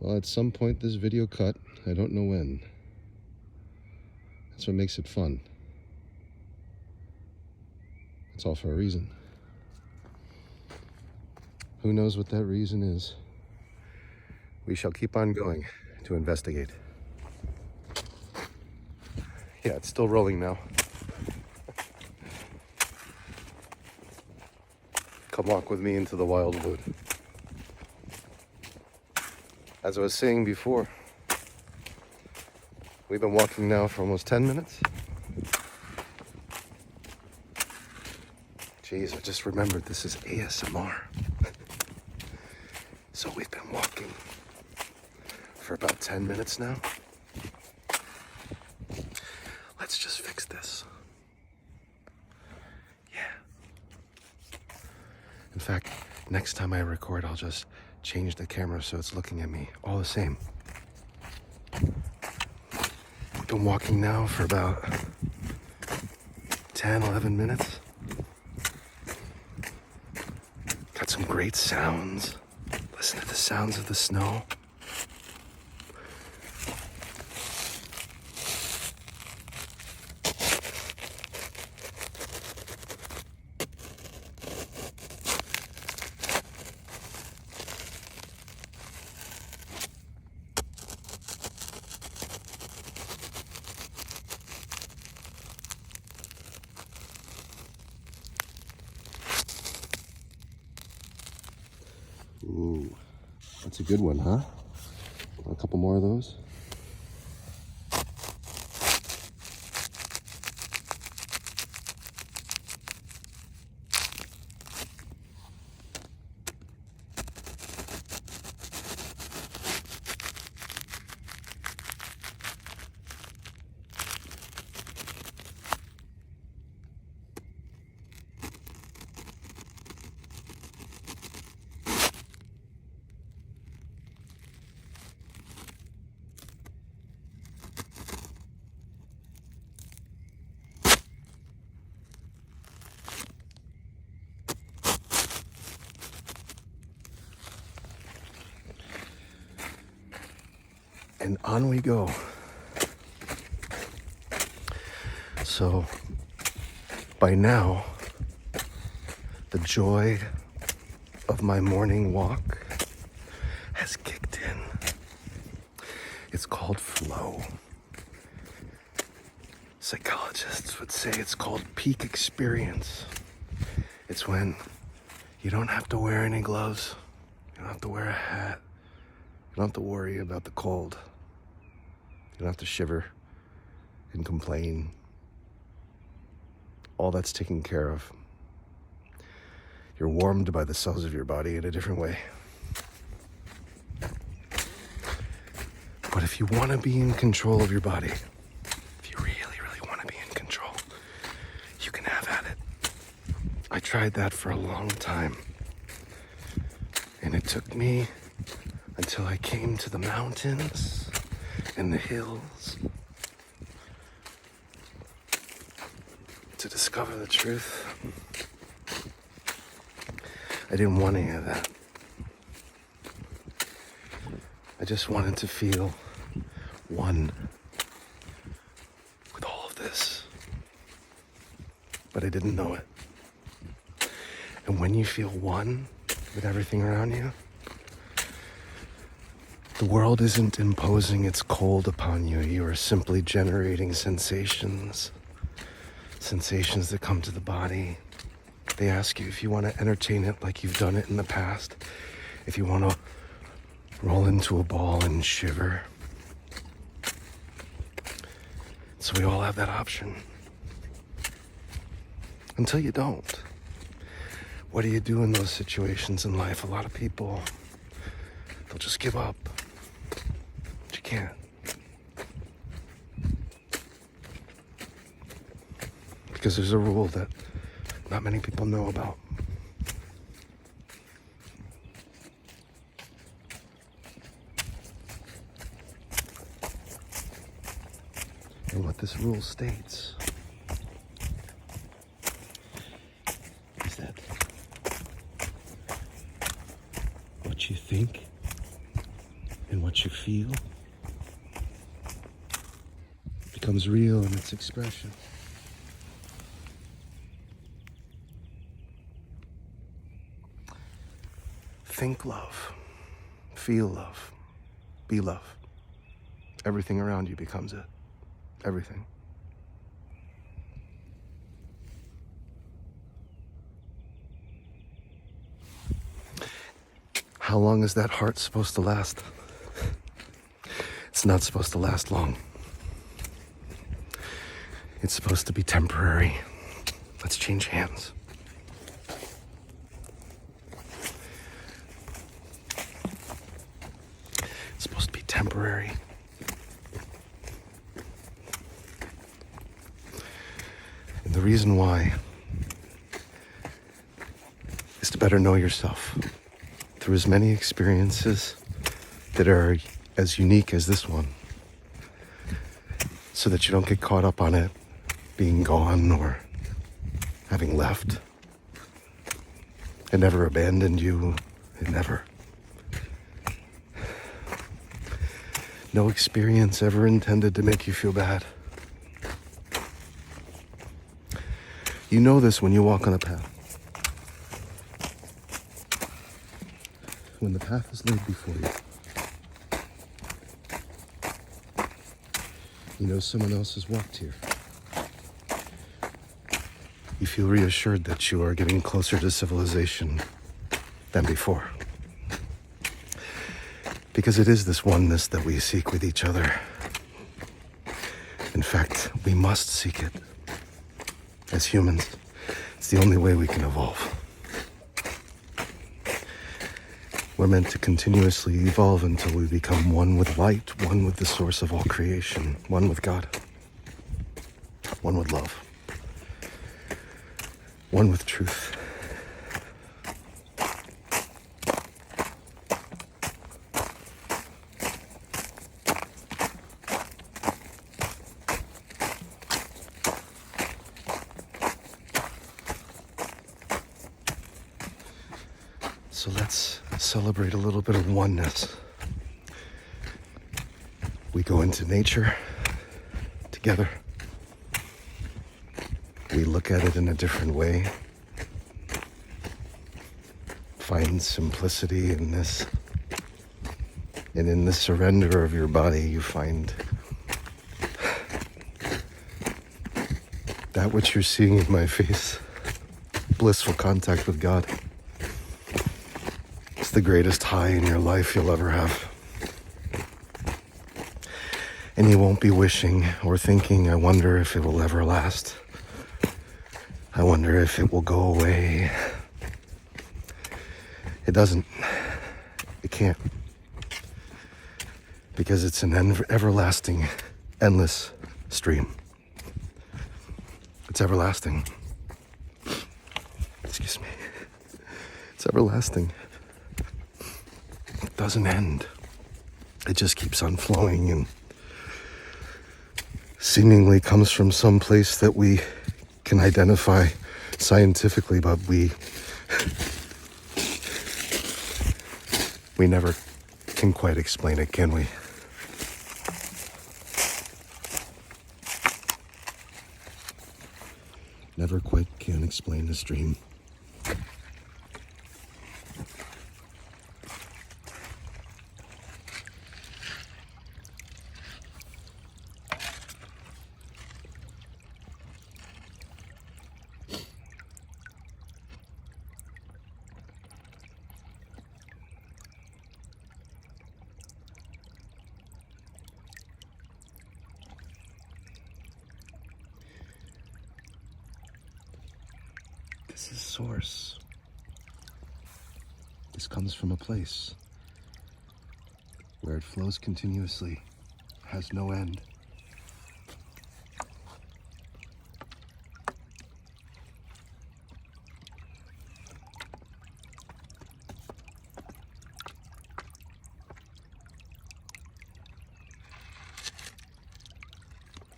Well, at some point this video cut. I don't know when. That's what makes it fun. It's all for a reason. Who knows what that reason is? We shall keep on going to investigate. Yeah, it's still rolling now. Come walk with me into the wildwood. As I was saying before, we've been walking now for almost 10 minutes. Jeez, I just remembered this is ASMR. So we've been walking for about 10 minutes now. Let's just fix this. Yeah. In fact, next time I record, I'll just change the camera so it's looking at me all the same. We've been walking now for about 10, 11 minutes. Got some great sounds. Listen to the sounds of the snow. Ooh, that's a good one, huh? A couple more of those. And on we go. So by now, the joy of my morning walk has kicked in. It's called flow. Psychologists would say it's called peak experience. It's when you don't have to wear any gloves, you don't have to wear a hat, you don't have to worry about the cold. You don't have to shiver and complain. All that's taken care of. You're warmed by the cells of your body in a different way. But if you want to be in control of your body, if you really, really want to be in control, you can have at it. I tried that for a long time. And it took me until I came to the mountains and the hills to discover the truth. I didn't want any of that. I just wanted to feel one with all of this. But I didn't know it. And when you feel one with everything around you, the world isn't imposing its cold upon you. You are simply generating sensations. Sensations that come to the body. They ask you if you want to entertain it like you've done it in the past. If you want to roll into a ball and shiver. So we all have that option. Until you don't. What do you do in those situations in life? A lot of people, they'll just give up. But you can't. Because there's a rule that not many people know about. And what this rule states is that what you think And what you feel becomes real in its expression. Think love, feel love, be love. Everything around you becomes it. Everything. How long is that heart supposed to last? It's not supposed to last long. It's supposed to be temporary. Let's change hands. It's supposed to be temporary. And the reason why is to better know yourself through as many experiences that are as unique as this one, so that you don't get caught up on it being gone or having left. It never abandoned you. It never. No experience ever intended to make you feel bad. You know this when you walk on a path. When the path is laid before you, you know someone else has walked here. You feel reassured that you are getting closer to civilization than before. Because it is this oneness that we seek with each other. In fact, we must seek it. As humans, it's the only way we can evolve. We're meant to continuously evolve until we become one with light, one with the source of all creation, one with God, one with love, one with truth. So let's celebrate a little bit of oneness. We go into nature together. We look at it in a different way. Find simplicity in this. And in the surrender of your body, you find that which you're seeing in my face, blissful contact with God. It's the greatest high in your life you'll ever have. And you won't be wishing or thinking, I wonder if it will ever last. I wonder if it will go away. It doesn't. It can't. Because it's an everlasting, endless stream. It's everlasting. Excuse me. It's everlasting. It doesn't end. It just keeps on flowing and seemingly comes from some place that we can identify scientifically, but we never can quite explain it, can we? Never quite can explain the stream. This is source. This comes from a place where it flows continuously, has no end.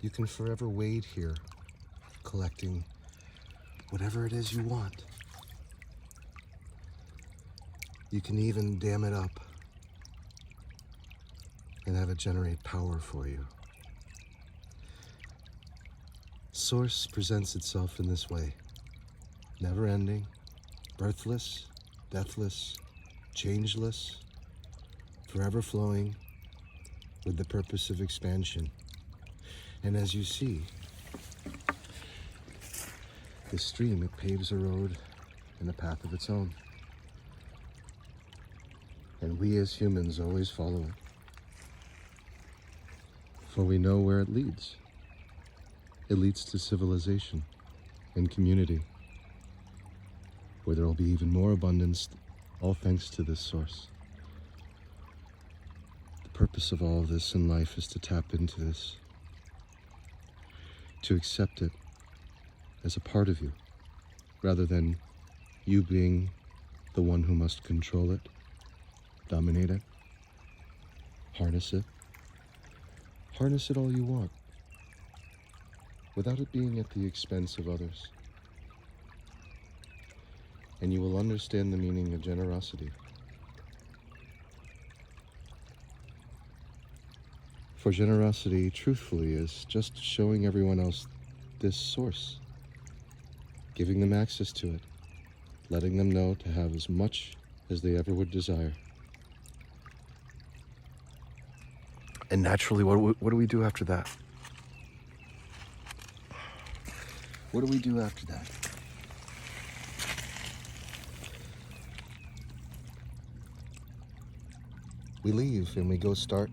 You can forever wade here, collecting whatever it is you want. You can even dam it up and have it generate power for you. Source presents itself in this way, never ending, birthless, deathless, changeless, forever flowing, with the purpose of expansion. And as you see, this stream, it paves a road and a path of its own. And we as humans always follow it. For we know where it leads. It leads to civilization and community, where there will be even more abundance, all thanks to this source. The purpose of all of this in life is to tap into this, to accept it as a part of you, rather than you being the one who must control it, dominate it, harness it. Harness it all you want, without it being at the expense of others. And you will understand the meaning of generosity. For generosity, truthfully, is just showing everyone else this source, giving them access to it, letting them know to have as much as they ever would desire. And naturally, what do we do after that? What do we do after that? We leave and we go start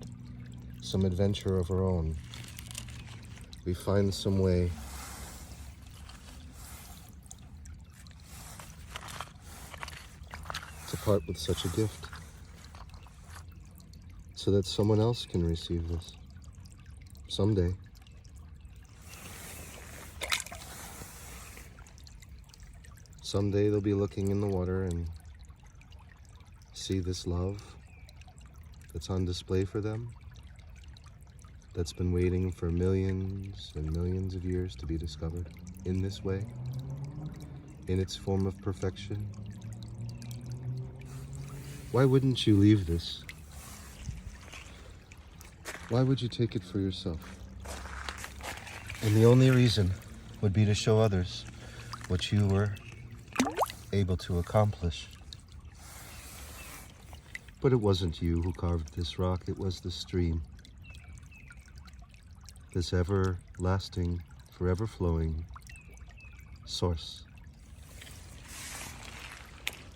some adventure of our own. We find some way to part with such a gift, so that someone else can receive this someday. Someday they'll be looking in the water and see this love that's on display for them, that's been waiting for millions and millions of years to be discovered in this way, in its form of perfection. Why wouldn't you leave this? Why would you take it for yourself? And the only reason would be to show others what you were able to accomplish. But it wasn't you who carved this rock, it was the stream. This everlasting, forever flowing source.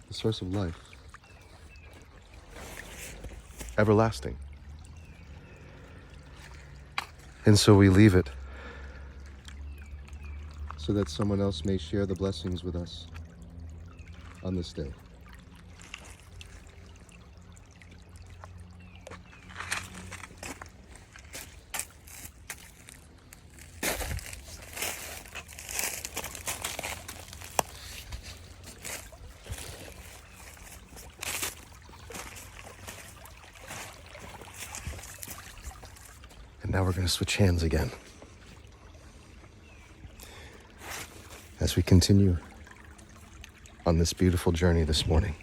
The source of life. Everlasting. And so we leave it so that someone else may share the blessings with us on this day. And now we're going to switch hands again as we continue on this beautiful journey this morning.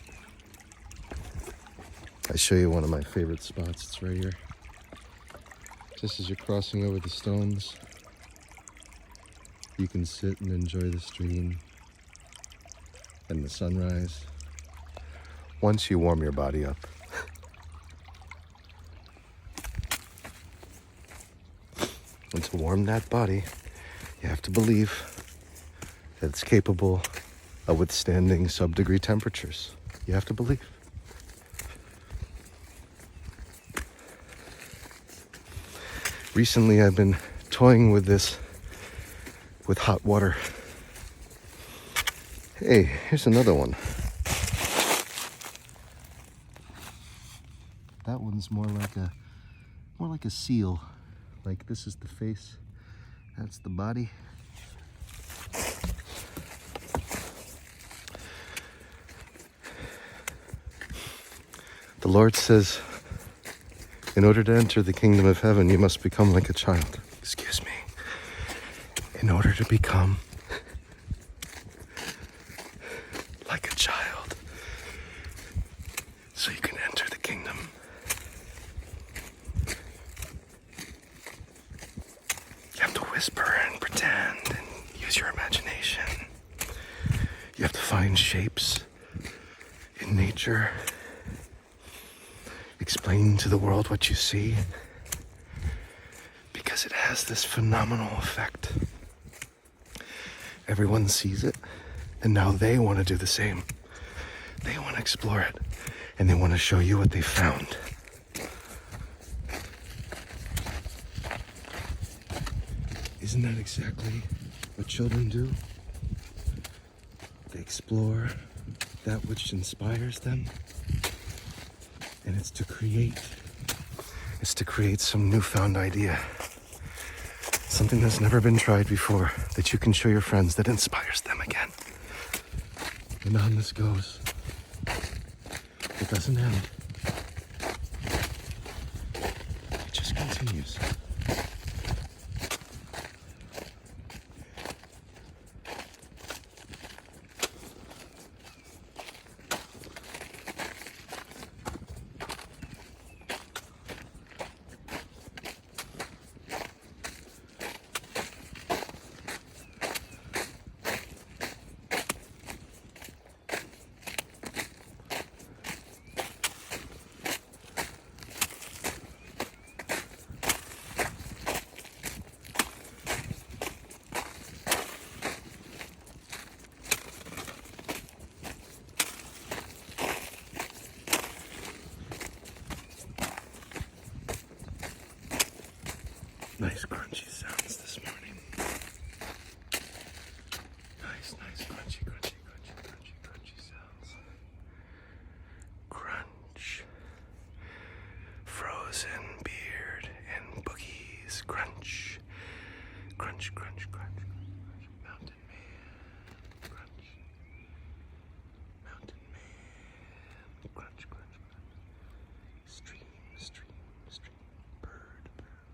I show you one of my favorite spots. It's right here. Just as you're crossing over the stones, you can sit and enjoy the stream and the sunrise once you warm your body up. And to warm that body, you have to believe that it's capable of withstanding sub-degree temperatures. You have to believe. Recently, I've been toying with this with hot water. Hey, here's another one. That one's more like a seal. Like, this is the face, that's the body. The Lord says, in order to enter the kingdom of heaven, you must become like a child. Excuse me. In order to become like a child, so you can enter the kingdom, whisper and pretend and use your imagination. You have to find shapes in nature. Explain to the world what you see, because it has this phenomenal effect. Everyone sees it, and now they want to do the same. They want to explore it, and they want to show you what they found. Isn't that exactly what children do? They explore that which inspires them, and it's to create some newfound idea. Something that's never been tried before, that you can show your friends, that inspires them again. And on this goes. It doesn't end. It just continues. Nice crunchy sounds this morning. Nice crunchy sounds. Crunch. Frozen beard and boogies. Crunch. Crunch. Mountain man. Crunch. Mountain man. Crunch. Stream. Bird. Stream.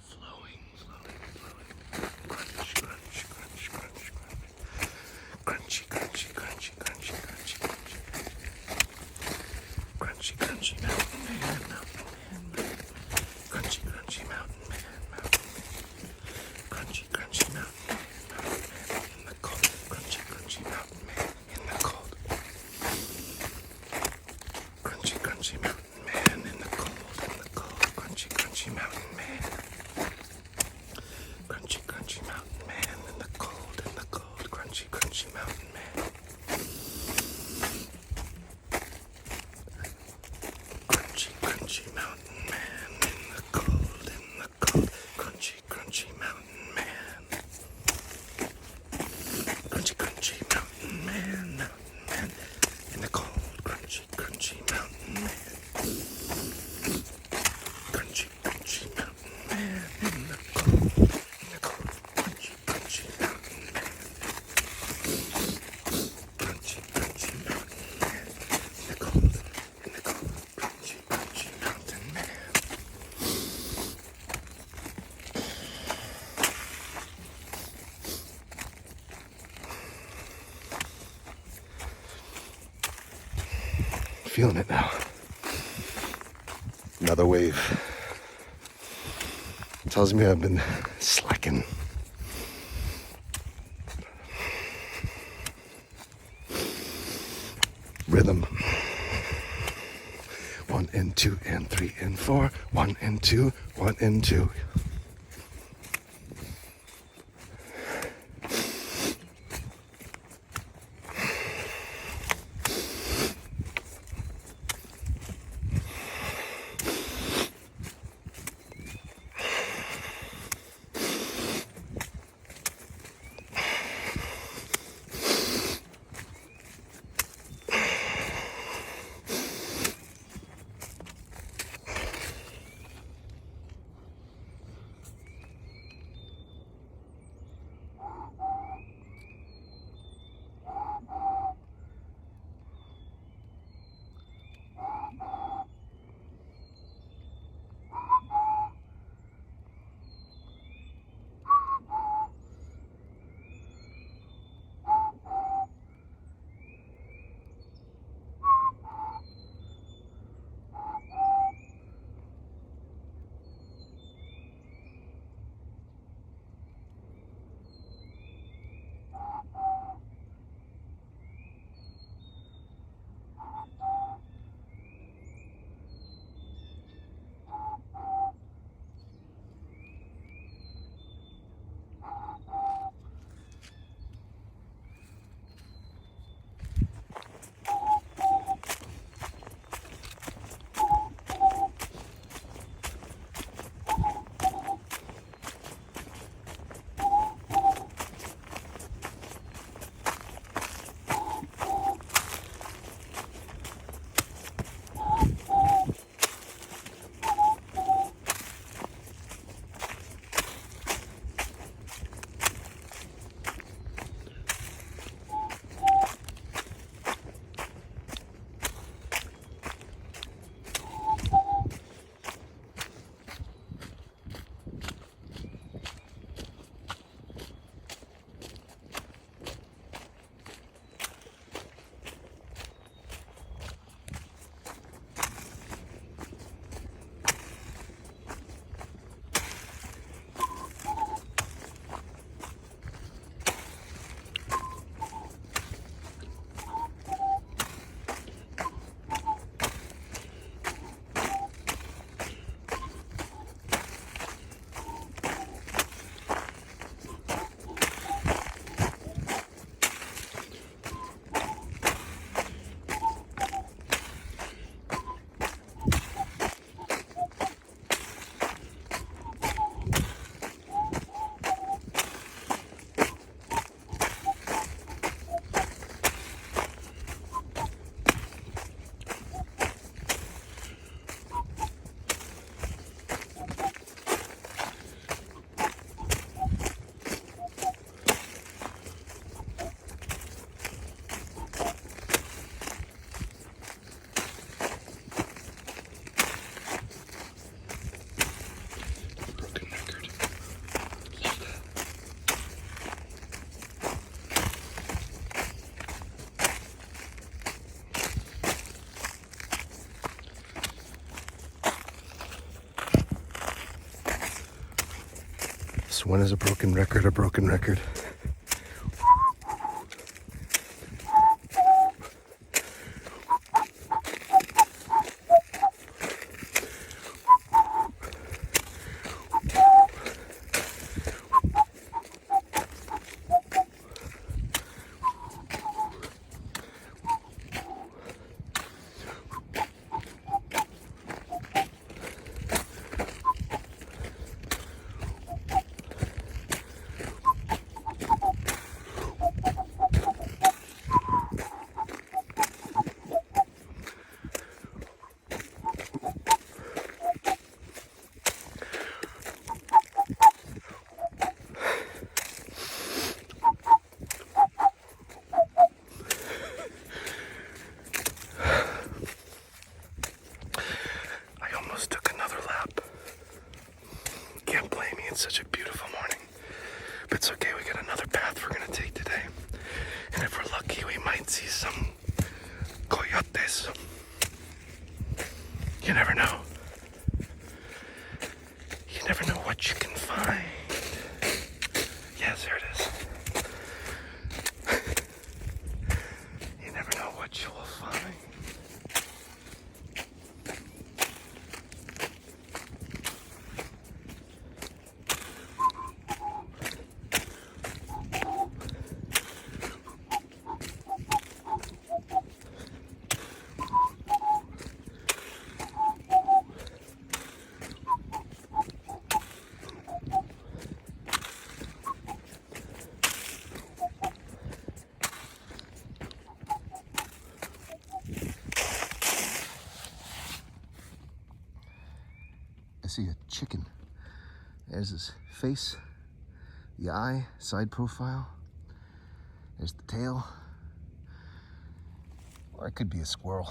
Flowing. Crunch. Crunchy mountain man. Crunchy mountain man. Crunchy mountain man in the cold. Crunchy mountain man in the cold. Crunchy mountain man in the cold. Crunchy mountain man. Crunchy mountain man in the cold. Crunchy mountain man. Crunchy mountain man in the cold. Crunchy mountain man. Crunchy mountain man in the cold. Crunchy mountain man. Crunchy mountain man in the cold. Crunchy mountain man. Crunchy mountain man in the cold. Crunchy mountain man. Feeling it now. Another wave. Tells me I've been slacking. Rhythm. 1 and 2 and 3 and 4. 1 and 2. 1 and 2. this. When is a broken record a broken record? It's such a beautiful morning. But it's okay, we got another path we're gonna take today. And if we're lucky, we might see some coyotes. You never know. You never know what you can find. Yes, there it is. You never know what you will find. I see a chicken. There's his face, the eye, side profile. There's the tail. Or it could be a squirrel.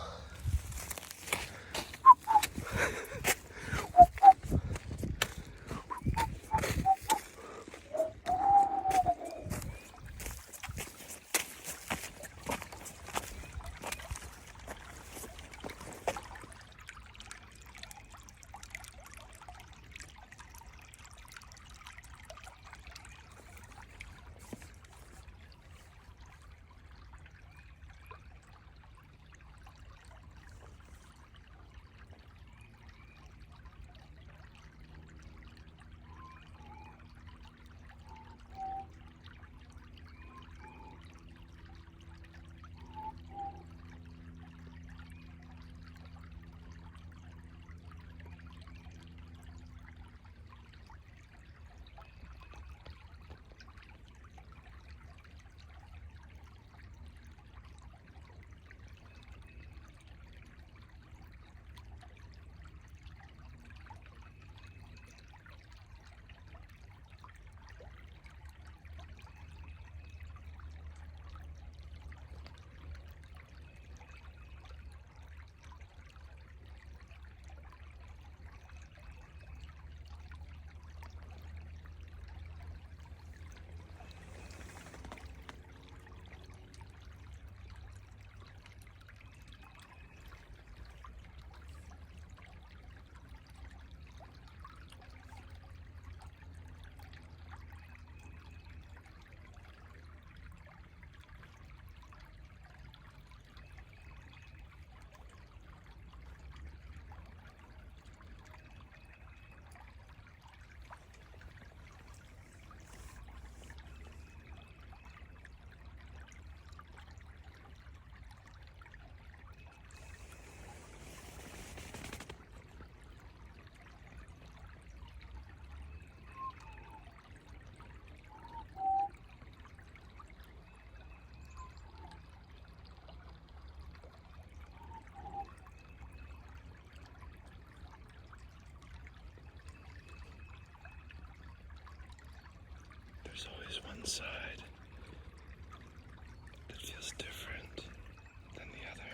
There's always one side that feels different than the other.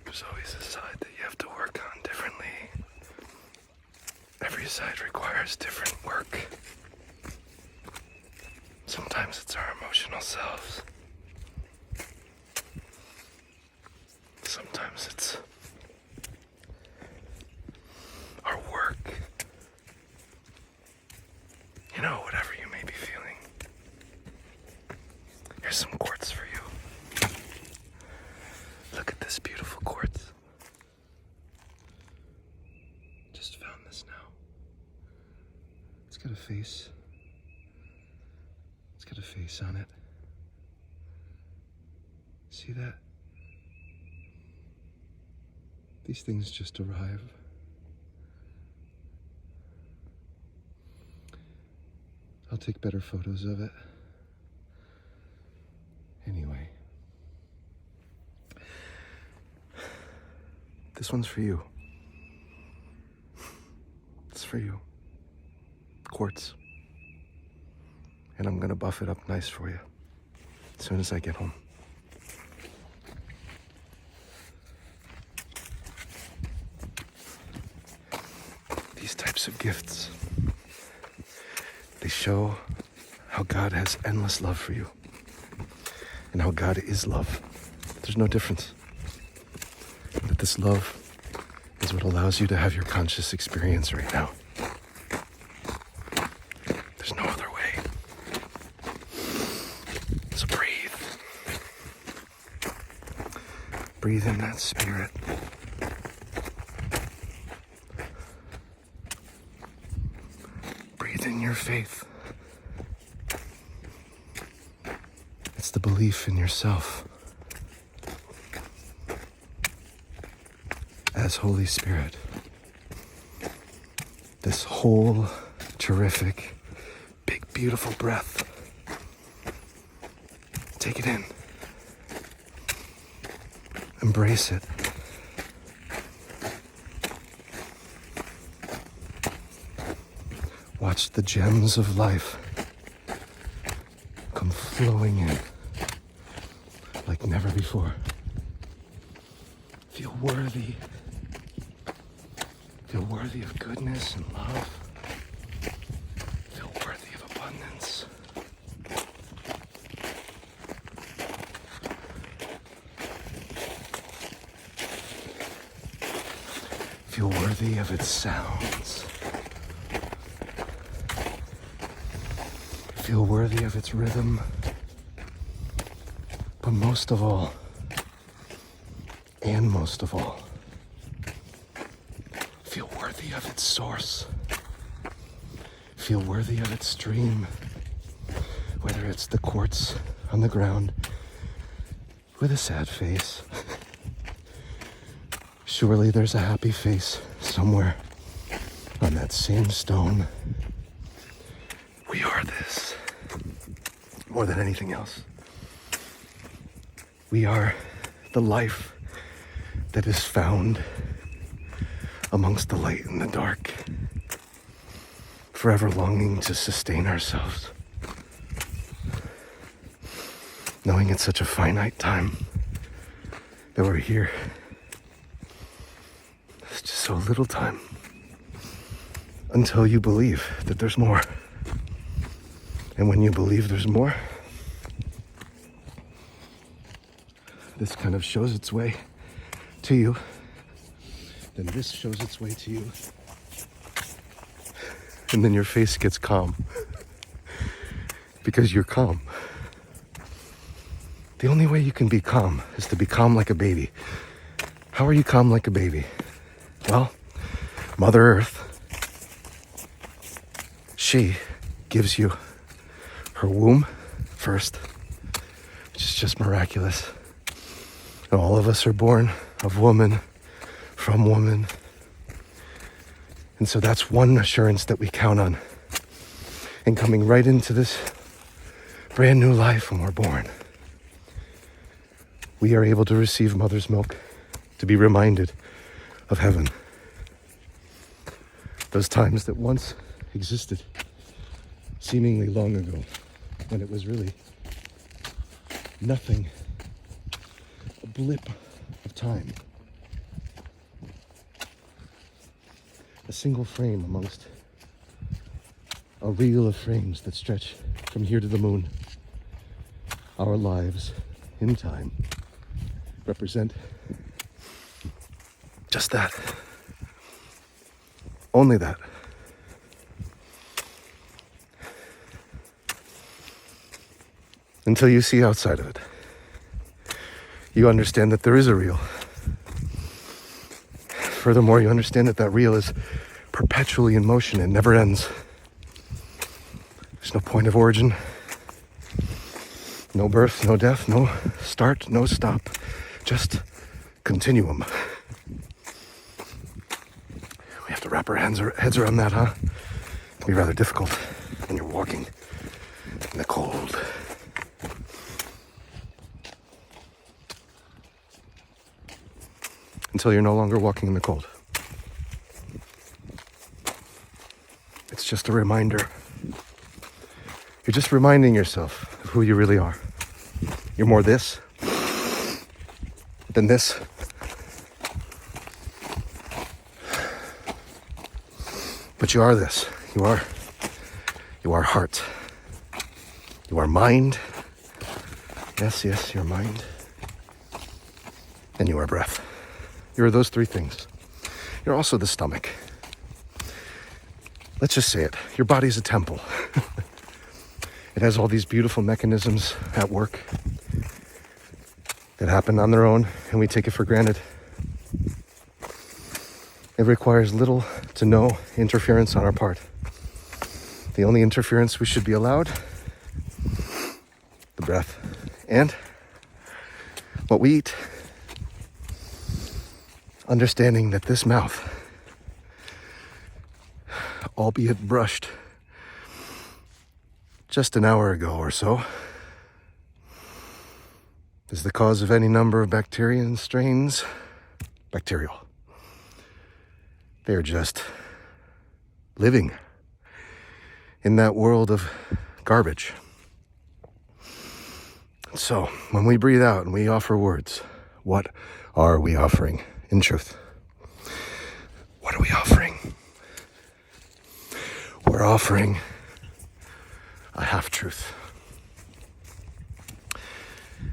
There's always a side that you have to work on differently. Every side requires different work. Sometimes it's our emotional selves. Sometimes it's our work. You know, whatever you may be feeling. Here's some quartz for you. Look at this beautiful quartz. Just found this now. It's got a face. It's got a face on it. See that? These things just arrive. I'll take better photos of it. Anyway. This one's for you. It's for you. Quartz. And I'm gonna buff it up nice for you as soon as I get home. These types of gifts, they show how God has endless love for you and how God is love. There's no difference. That this love is what allows you to have your conscious experience right now. There's no other way. So breathe. Breathe in that spirit. Breathe in your faith. It's the belief in yourself as Holy Spirit. This whole terrific, big, beautiful breath. Take it in. Embrace it. Watch the gems of life come flowing in like never before. Feel worthy. Feel worthy of goodness and love. Feel worthy of abundance. Feel worthy of its sounds. Feel worthy of its rhythm. But most of all, feel worthy of its source. Feel worthy of its stream. Whether it's the quartz on the ground with a sad face. Surely there's a happy face somewhere on that same stone. We are this more than anything else. We are the life that is found amongst the light and the dark, forever longing to sustain ourselves, knowing it's such a finite time that we're here. It's just so little time until you believe that there's more. And when you believe there's more, this kind of shows its way to you. Then this shows its way to you. And then your face gets calm. Because you're calm. The only way you can be calm is to be calm like a baby. How are you calm like a baby? Well, Mother Earth, she gives you her womb first, which is just miraculous. And all of us are born of woman, from woman. And so that's one assurance that we count on. And coming right into this brand new life when we're born, we are able to receive mother's milk, to be reminded of heaven. Those times that once existed, seemingly long ago, when it was really nothing, a blip of time. A single frame amongst a reel of frames that stretch from here to the moon. Our lives in time represent Just that. Only that. Until you see outside of it. You understand that there is a real. Furthermore, you understand that that real is perpetually in motion and never ends. There's no point of origin, no birth, no death, no start, no stop, just continuum. We have to wrap our heads around that, huh? It can be rather difficult when you're walking in the cold. Until you're no longer walking in the cold. It's just a reminder. You're just reminding yourself of who you really are. You're more this than this. But you are this. You are heart. You are mind. Yes, you're mind. And you are breath. You're those three things. You're also the stomach. Let's just say it. Your body's a temple. It has all these beautiful mechanisms at work that happen on their own, and we take it for granted. It requires little to no interference on our part. The only interference we should be allowed, the breath, and what we eat. Understanding that this mouth, albeit brushed just an hour ago or so, is the cause of any number of bacterial strains. Bacterial. They're just living in that world of garbage. So, when we breathe out and we offer words, what are we offering in truth? What are we offering? We're offering a half-truth.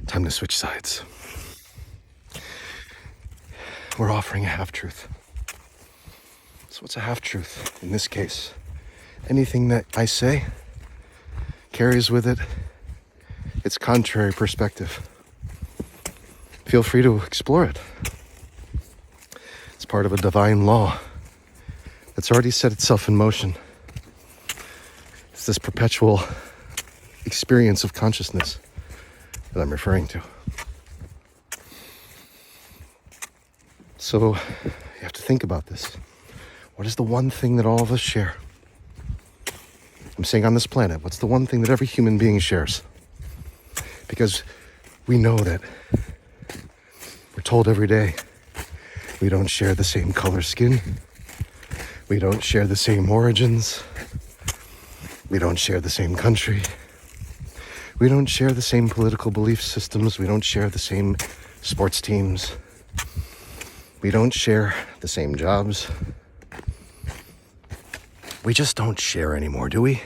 Time to switch sides. We're offering a half-truth. So what's a half-truth in this case? Anything that I say carries with it its contrary perspective. Feel free to explore it. It's part of a divine law that's already set itself in motion. It's this perpetual experience of consciousness that I'm referring to. So you have to think about this. What is the one thing that all of us share? I'm saying on this planet, what's the one thing that every human being shares? Because we know that we're told every day we don't share the same color skin. We don't share the same origins. We don't share the same country. We don't share the same political belief systems. We don't share the same sports teams. We don't share the same jobs. We just don't share anymore, do we?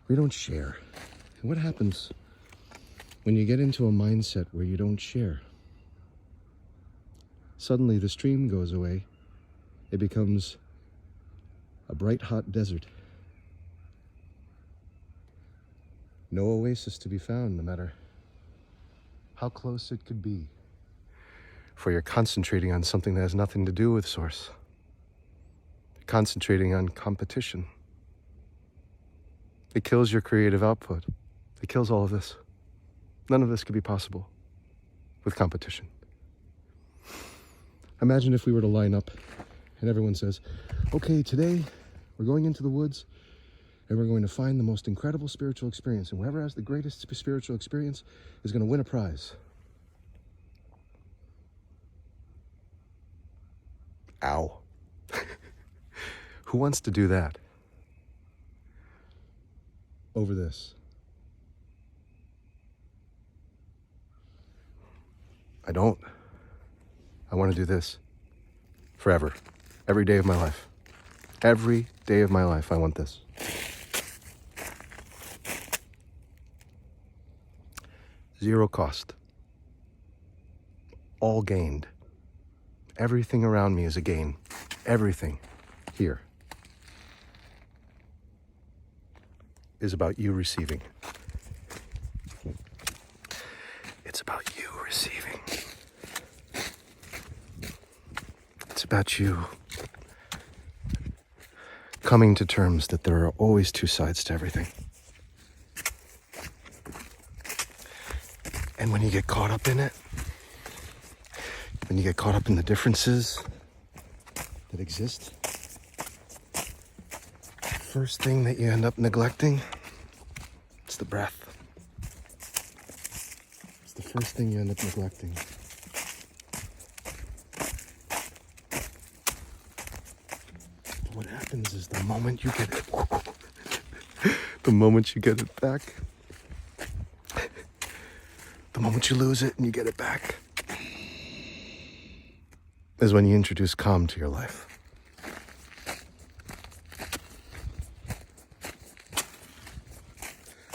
We don't share. And what happens when you get into a mindset where you don't share? Suddenly the stream goes away. It becomes a bright, hot desert. No oasis to be found, no matter how close it could be. For you're concentrating on something that has nothing to do with source. You're concentrating on competition. It kills your creative output. It kills all of this. None of this could be possible with competition. Imagine if we were to line up and everyone says, okay, today we're going into the woods and we're going to find the most incredible spiritual experience. And whoever has the greatest spiritual experience is going to win a prize. Ow. Who wants to do that? Over this. I don't. I want to do this. Forever. Every day of my life. Every day of my life, I want this. Zero cost. All gained. Everything around me is a gain. Everything here is about you receiving. It's about you receiving. It's about you coming to terms that there are always two sides to everything. And when you get caught up in it, when you get caught up in the differences that exist, first thing that you end up neglecting, it's the breath. It's the first thing you end up neglecting. But what happens is the moment you get it, the moment you get it back, the moment you lose it and you get it back, is when you introduce calm to your life.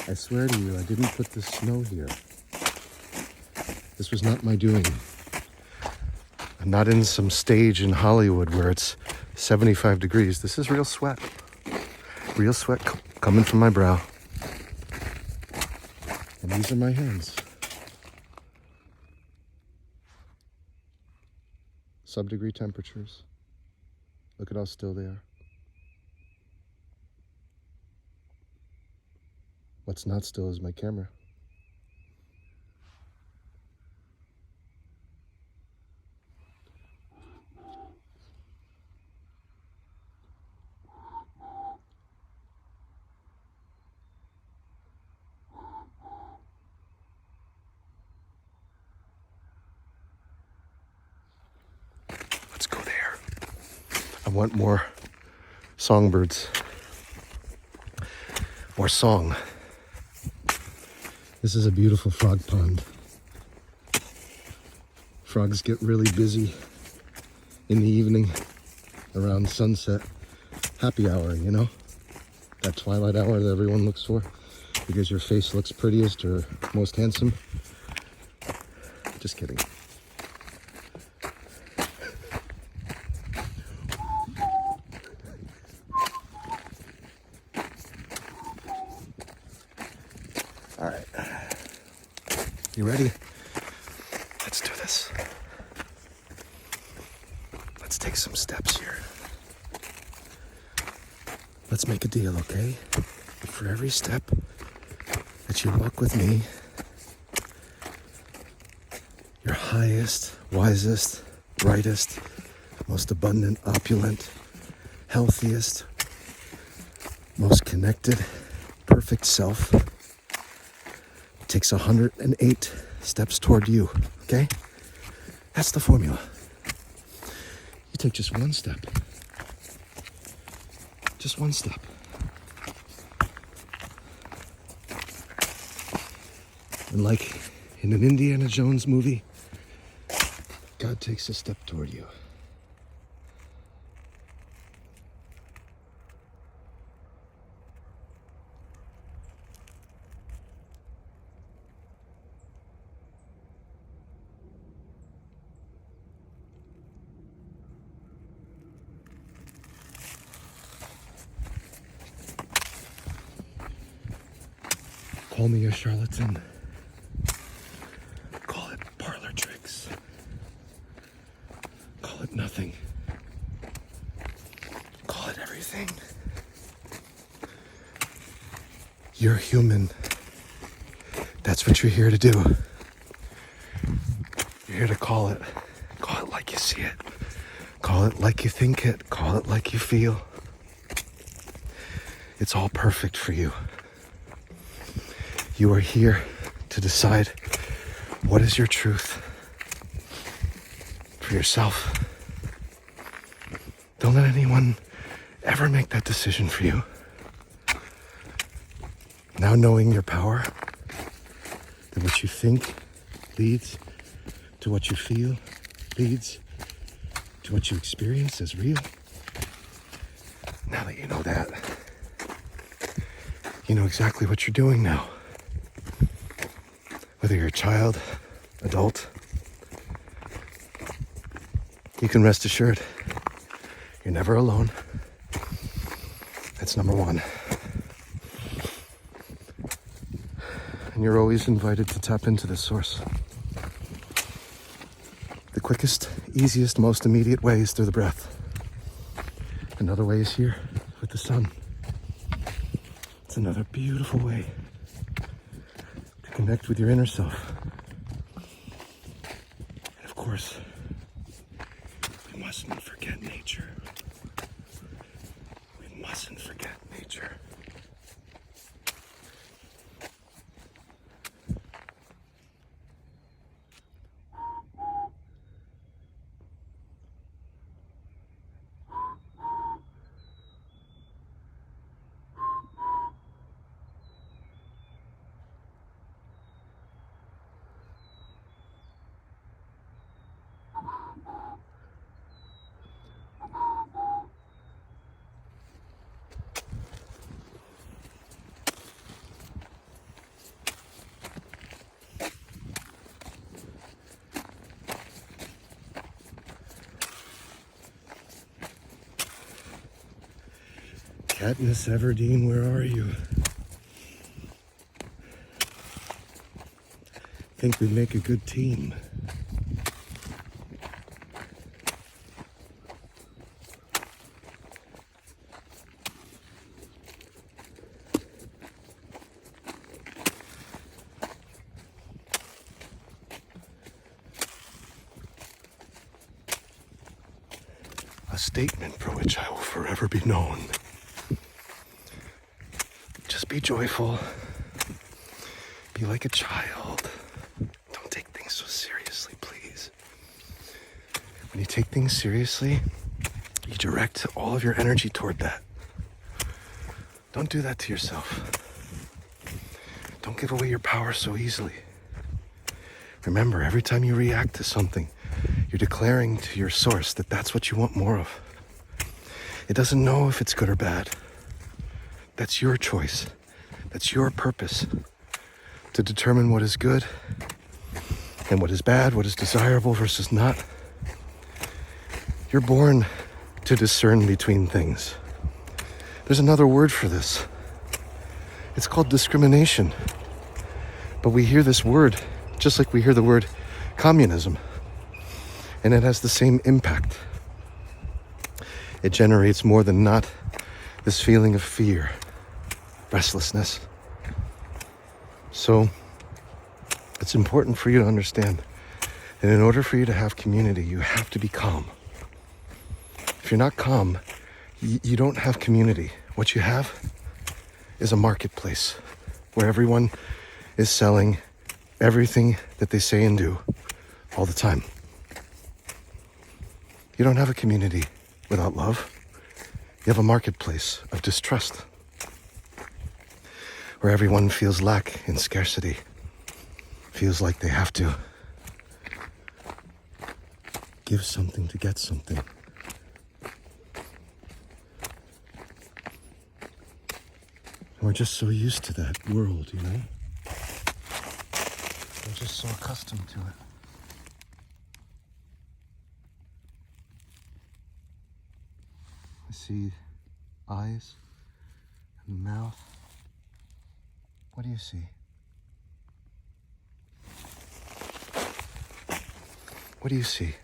I swear to you, I didn't put the snow here. This was not my doing. I'm not in some stage in Hollywood where it's 75 degrees. This is real sweat. Real sweat coming from my brow. And these are my hands. Sub-degree temperatures. Look at how still they are. What's not still is my camera. Let's go there. I want more songbirds. More song. This is a beautiful frog pond. Frogs get really busy in the evening around sunset. Happy hour, you know? That twilight hour that everyone looks for because your face looks prettiest or most handsome. Just kidding. All right. You ready? Let's do this. Let's take some steps here. Let's make a deal, okay? For every step that you walk with me, your highest, wisest, brightest, most abundant, opulent, healthiest, most connected, perfect self takes 108 steps toward you, okay? That's the formula. You take just one step. Just one step. And like in an Indiana Jones movie, God takes a step toward you. Call me a charlatan. Call it parlor tricks. Call it nothing. Call it everything. You're human. That's what you're here to do. You're here to call it. Call it like you see it. Call it like you think it. Call it like you feel. It's all perfect for you. You are here to decide what is your truth for yourself. Don't let anyone ever make that decision for you. Now knowing your power, that what you think leads to what you feel, leads to what you experience as real. Now that you know that, you know exactly what you're doing now. Whether you're a child, adult, you can rest assured you're never alone. That's number one. And you're always invited to tap into this source. The quickest, easiest, most immediate way is through the breath. Another way is here with the sun. It's another beautiful way to connect with your inner self. And of course, we mustn't forget nature. We mustn't forget nature. Katniss Everdeen, where are you? Think we'd make a good team. A statement for which I will forever be known. Just be joyful. Be like a child. Don't take things so seriously, please. When you take things seriously, you direct all of your energy toward that. Don't do that to yourself. Don't give away your power so easily. Remember, every time you react to something, you're declaring to your source that that's what you want more of. It doesn't know if it's good or bad. That's your choice. That's your purpose to determine what is good and what is bad, what is desirable versus not. You're born to discern between things. There's another word for this. It's called discrimination. But we hear this word just like we hear the word communism. And it has the same impact. It generates more than not this feeling of fear, restlessness. So it's important for you to understand that in order for you to have community, you have to be calm. If you're not calm, you don't have community. What you have is a marketplace where everyone is selling everything that they say and do all the time. You don't have a community without love. You have a marketplace of distrust where everyone feels lack and scarcity, feels like they have to give something to get something. And we're just so used to that world, you know? We're just so accustomed to it. I see eyes and mouth. What do you see? What do you see?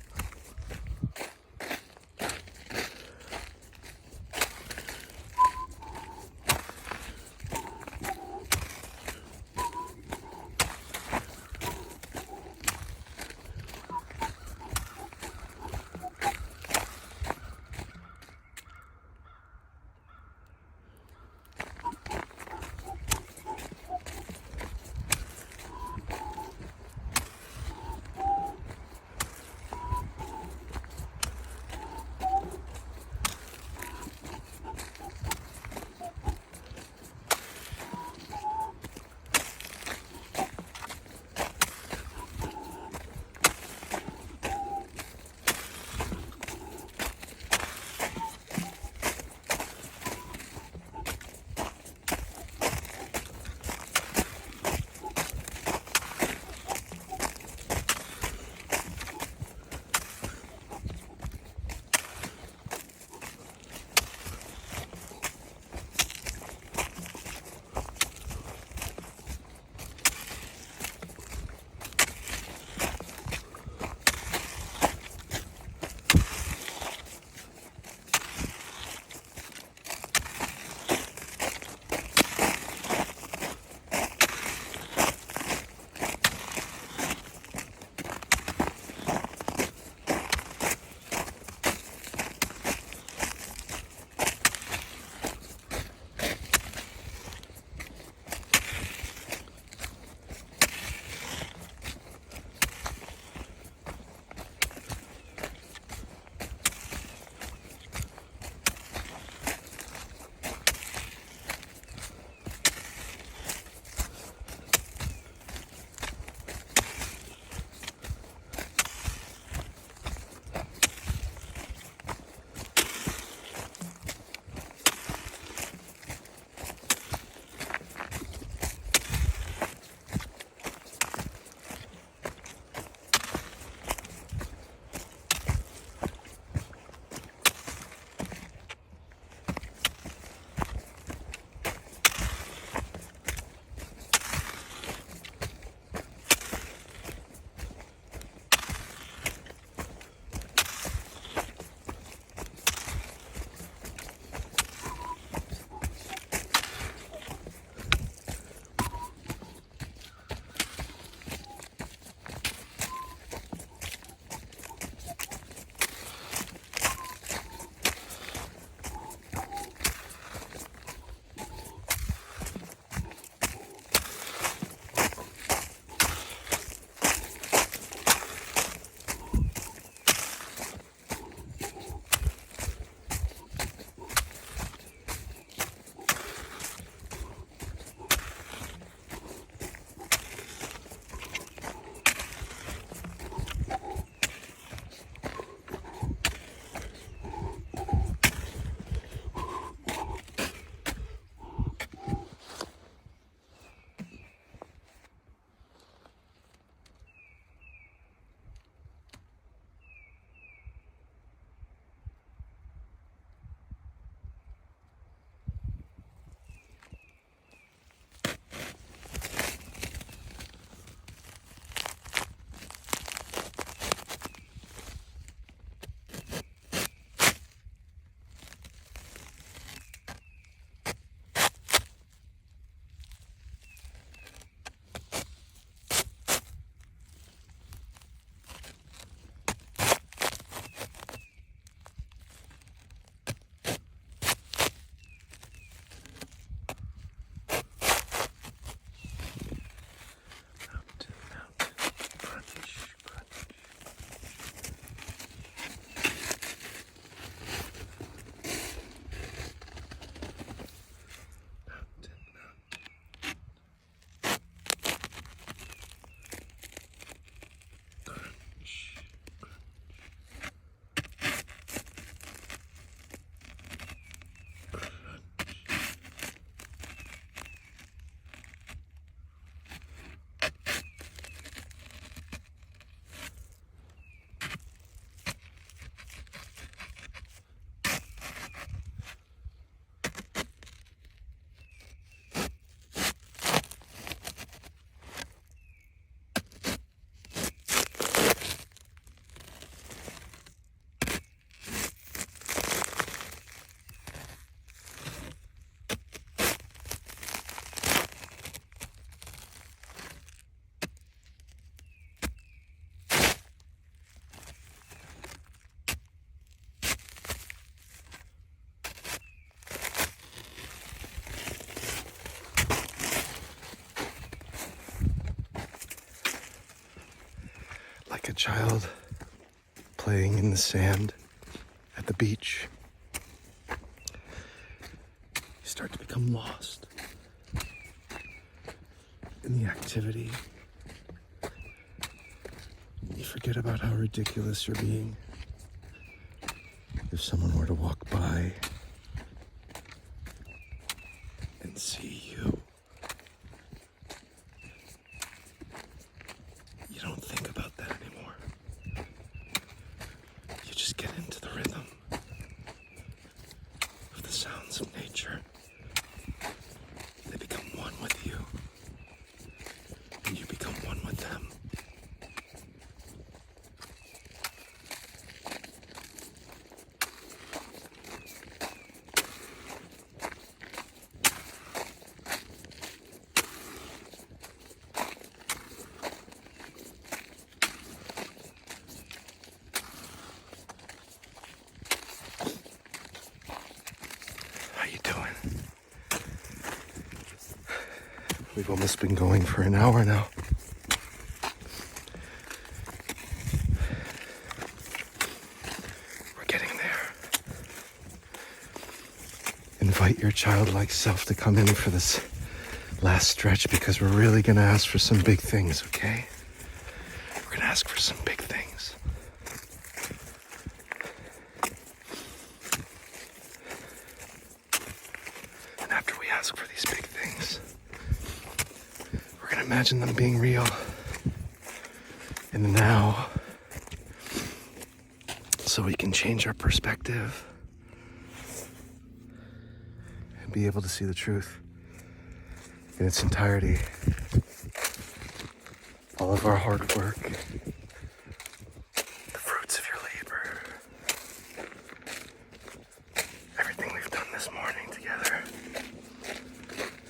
child playing in the sand at the beach. You start to become lost in the activity. You forget about how ridiculous you're being. If someone were to walk by and see you, you don't think about that anymore. You just get into the rhythm of the sounds of nature. They become one with you, and you become one with them. How you doing? We've almost been going for an hour now. We're getting there. Invite your childlike self to come in for this last stretch because we're really going to ask for some big things, okay? We're going to ask for some big things. And after we ask for these big things, we're going to imagine them being real in the now so we can change our perspective and be able to see the truth in its entirety. All of our hard work, the fruits of your labor, everything we've done this morning together,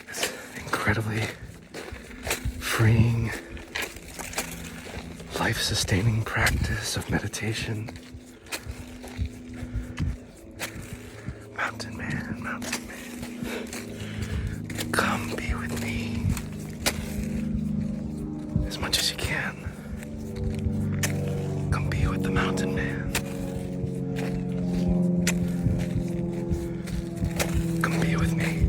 this incredibly freeing, life-sustaining practice of meditation. Mountain man, come be with me as much as you can. Come be with the mountain man. Come be with me.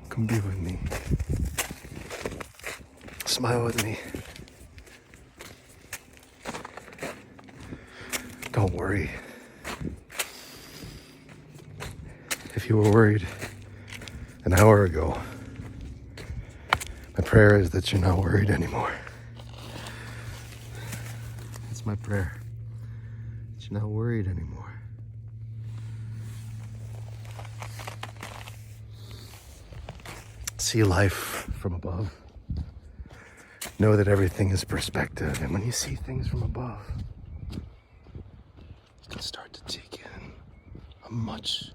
Come be with me. Smile with me. Don't worry. If you were worried an hour ago, my prayer is that you're not worried anymore. That's my prayer. That you're not worried anymore. See life from above. Know that everything is perspective. And when you see things from above, you can start to take in a much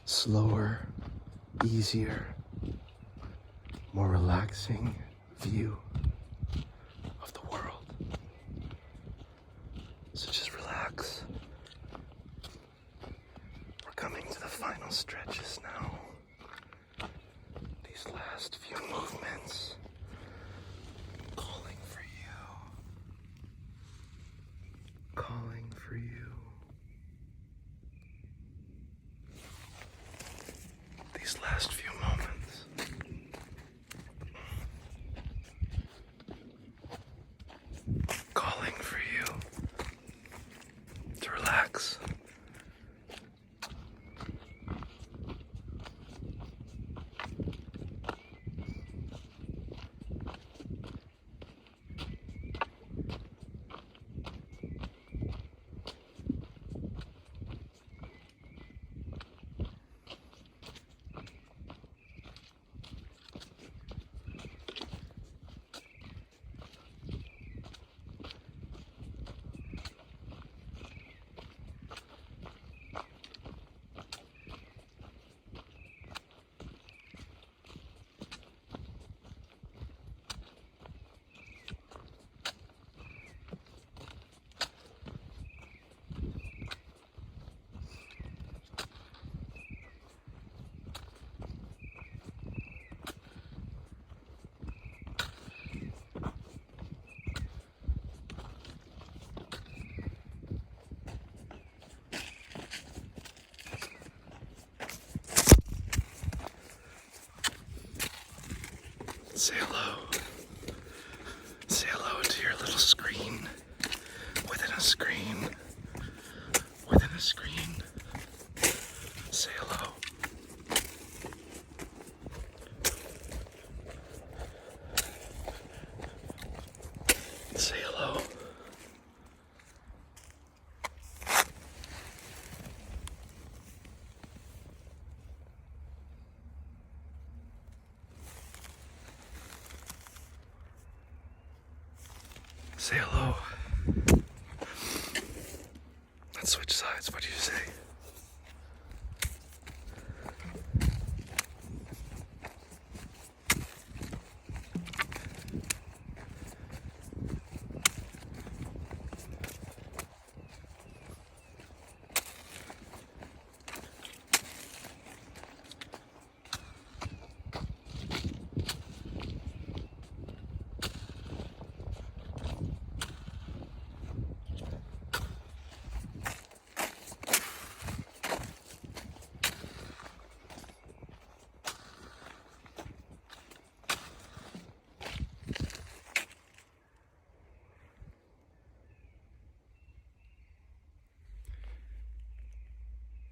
slower, easier, more relaxing view of the world. So just relax. We're coming to the final stretches now. These last few movements, calling for you, calling for you. These last few moments, calling for you to relax. Say hello. Say hello to your little screen. Within a screen. Within a screen. Say hello. Say hello. Say hello. Let's switch sides. What do you say?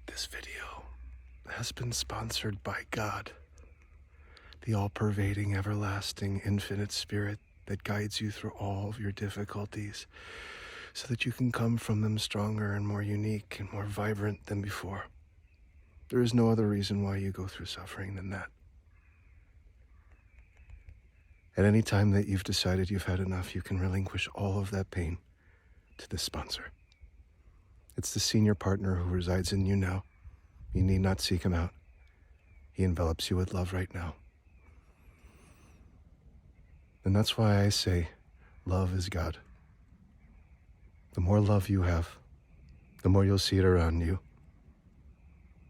This video has been sponsored by God, the all-pervading, everlasting, infinite spirit that guides you through all of your difficulties so that you can come from them stronger and more unique and more vibrant than before. There is no other reason why you go through suffering than that. At any time that you've decided you've had enough, you can relinquish all of that pain to this sponsor. It's the senior partner who resides in you now. You need not seek him out. He envelops you with love right now. And that's why I say, love is God. The more love you have, the more you'll see it around you.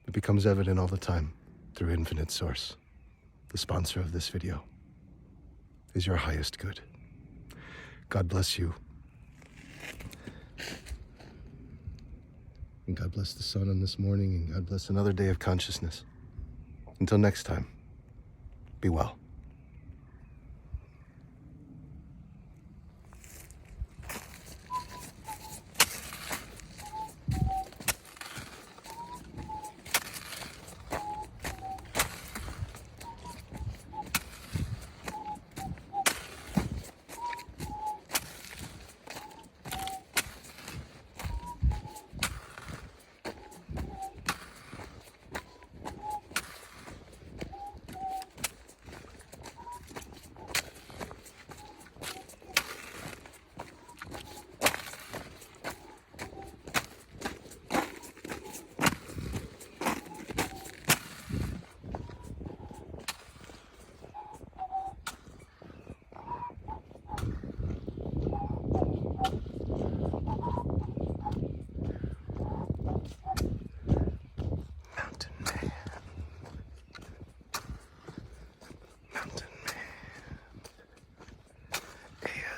It becomes evident all the time through Infinite Source. The sponsor of this video is your highest good. God bless you. And God bless the sun on this morning, and God bless another day of consciousness. Until next time, be well.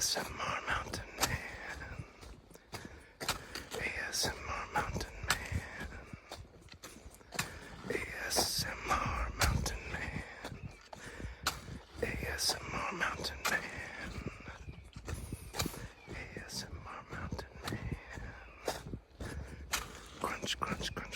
ASMR Mountain Man. ASMR Mountain Man. ASMR Mountain Man. ASMR Mountain Man. ASMR Mountain Man. Crunch, crunch, crunch.